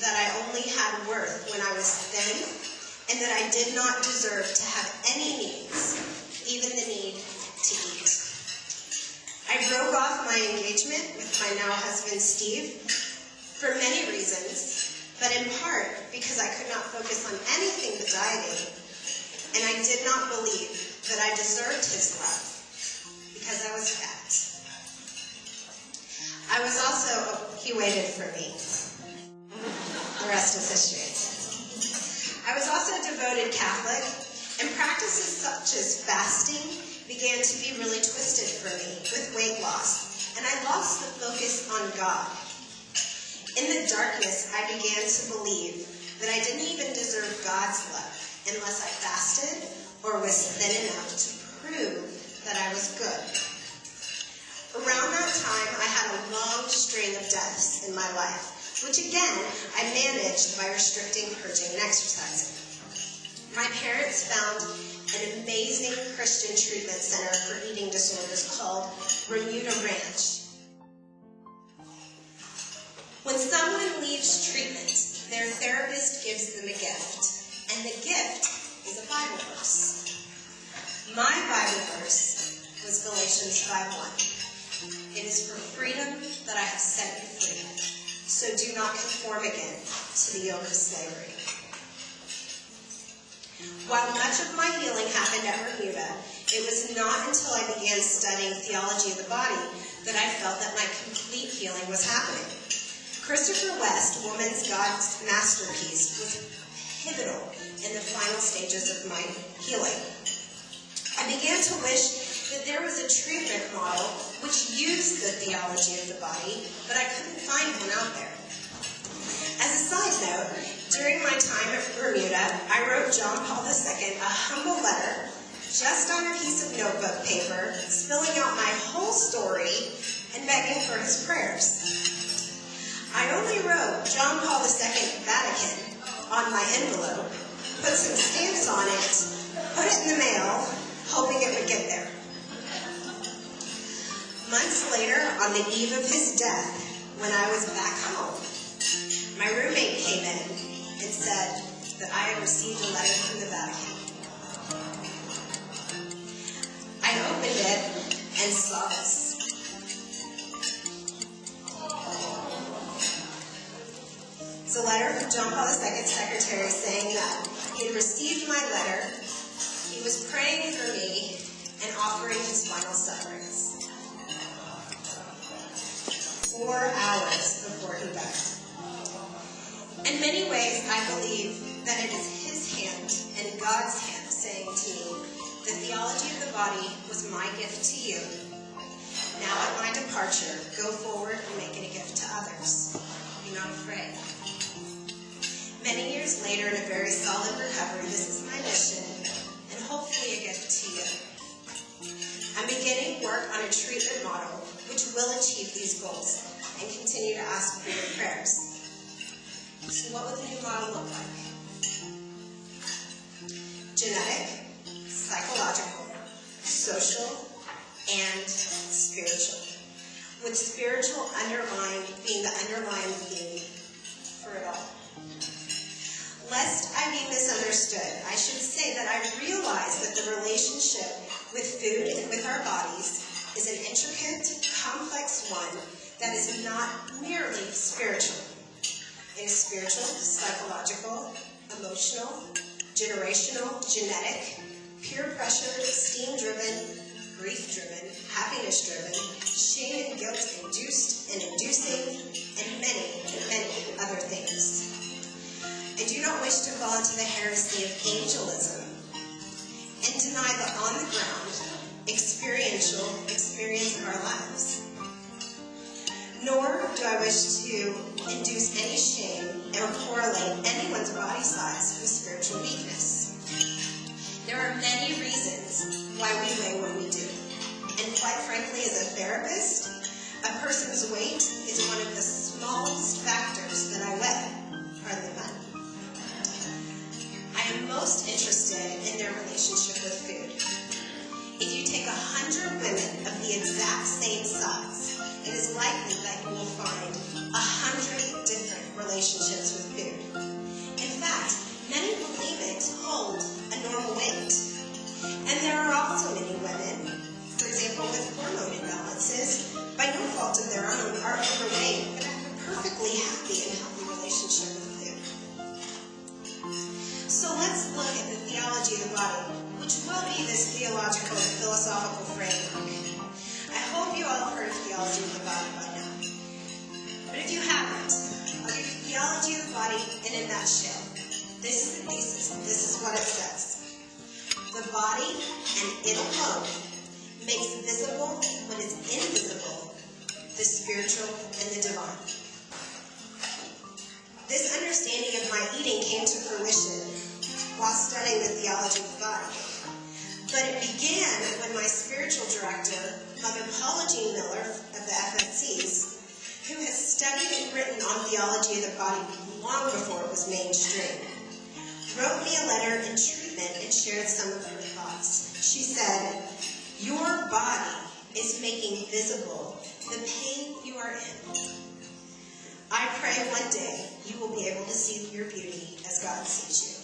that I only had worth when I was thin, and that I did not deserve to have any needs, even the need to eat. I broke off my engagement with my now husband, Steve, for many reasons, but in part because I could not focus on anything but dieting, and I did not believe that I deserved his love because I was fat. I was also, he waited for me. The rest is history. I was also a devoted Catholic, and practices such as fasting began to be really twisted for me with weight loss, and I lost the focus on God. In the darkness, I began to believe that I didn't even deserve God's love unless I fasted or was thin enough to prove that I was good. Around that time, I had a long string of deaths in my life, which again, I managed by restricting, purging, and exercising. My parents found an amazing Christian treatment center for eating disorders called Bermuda Ranch. When someone leaves treatment, their therapist gives them a gift, and the gift is a Bible verse. My Bible verse was Galatians 5:1. It is for freedom that I have set you free. So do not conform again to the yoke of slavery. While much of my healing happened at Bermuda, it was not until I began studying theology of the body that I felt that my complete healing was happening. Christopher West, Woman's God's Masterpiece, was pivotal in the final stages of my healing. I began to wish that there was a treatment model which used the theology of the body, but I couldn't find one out there. As a side note, during my time at Bermuda, I wrote John Paul II a humble letter just on a piece of notebook paper, spilling out my whole story and begging for his prayers. I only wrote John Paul II Vatican on my envelope, put some stamps on it, put it in the mail, hoping it would get there. Months later, on the eve of his death, when I was back home, my roommate came in and said that I had received a letter from the Vatican. I opened it and saw this. It's a letter from John Paul II's secretary saying that he had received my letter, he was praying for me, and offering his final sufferings. 4 hours before he died. In many ways, I believe that it is his hand and God's hand saying to me, the theology of the body was my gift to you. Now at my departure, go forward and make it a gift to others. Be not afraid. Many years later, in a very solid recovery, this is my mission, and hopefully a gift to you. I'm beginning work on a treatment model which will achieve these goals and continue to ask for your prayers. So what would the new model look like? Genetic, psychological, social, and spiritual. With spiritual being the underlying theme for it all. Lest I be misunderstood, I should say that I realize that the relationship with food and with our bodies is an intricate, complex one that is not merely spiritual. It is spiritual, psychological, emotional, generational, genetic, peer pressure, esteem-driven, grief-driven, happiness-driven, shame and guilt-induced and inducing, and many other things. I do not wish to fall into the heresy of angelism and deny the on-the-ground, experiential experience of our lives. Nor do I wish to induce any shame or correlate anyone's body size with spiritual weakness. There are many reasons why we weigh what we do. And quite frankly, as a therapist, a person's weight is one of the smallest factors that I weigh, hardly money. I am most interested in their relationship with food. If you take 100 women of the exact same size, it is likely that you will find 100 different relationships with food. theological and philosophical framework. I hope you all have heard of theology of the body by now. But if you haven't, I'll give you theology of the body in a nutshell. This is the thesis. This is what it says. The body, and it alone, makes visible what is invisible, the spiritual and the divine. This understanding of my eating came to fruition while studying the theology of the body. But it began when my spiritual director, Mother Paula Jean Miller of the FSCs, who has studied and written on theology of the body long before it was mainstream, wrote me a letter in treatment and shared some of her thoughts. She said, "Your body is making visible the pain you are in. I pray one day you will be able to see your beauty as God sees you."